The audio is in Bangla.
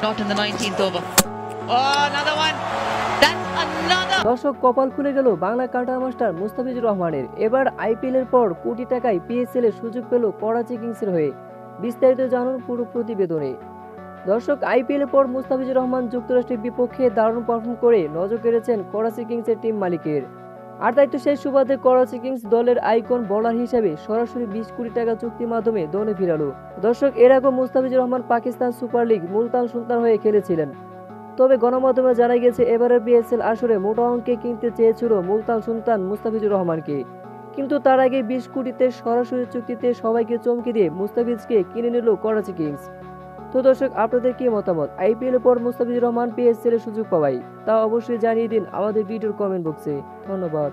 not in the 19th over. Oh, another one. That's another. দর্শক কপাল খুলে গেল বাংলা কাটার মাস্টার মুস্তাফিজুর রহমানের। এবার আইপিএল এর পর কোটি টাকায় পিএসএল এর সুযোগ পেল করাচি কিংসের হয়ে। বিস্তারিত জানুন পুরো প্রতিবেদনে। দর্শক আইপিএল এর পর মুস্তাফিজুর রহমান যুক্তরাষ্ট্রের বিপক্ষে দারুণ পারফর্ম করে নজর কেড়েছেন করাচি কিংসের টিম মালিকের। আর তাই তো সেই সুবাদে করাচি কিংস দলের আইকন বোলার হিসেবে সরাসরি 20 কোটি টাকা চুক্তির মাধ্যমে দলে ফিরালো। দর্শক এর আগে মুস্তাফিজুর রহমান পাকিস্তান সুপার লিগ মুলতান সুলতান হয়ে খেলেছিলেন। তবে গণমাধ্যমে জানা গেছে এবারের পিএসএল আসরে মোটা অঙ্কে কিনতে চেয়েছিল মুলতান সুলতান মুস্তাফিজুর রহমানকে, কিন্তু তার আগে 20 কোটিতে সরাসরি চুক্তিতে সবাইকে চমকে দিয়ে মুস্তাফিজকে কিনে নিল করাচি কিংস। তো দর্শক আপনাদের কি মতামত? আইপিএল পর মুস্তাফিজুর রহমান পিএসএল এর সুযোগ পাওয়ায় তা অবশ্যই জানিয়ে দিন আমাদের ভিডিওর কমেন্ট বক্সে। ধন্যবাদ।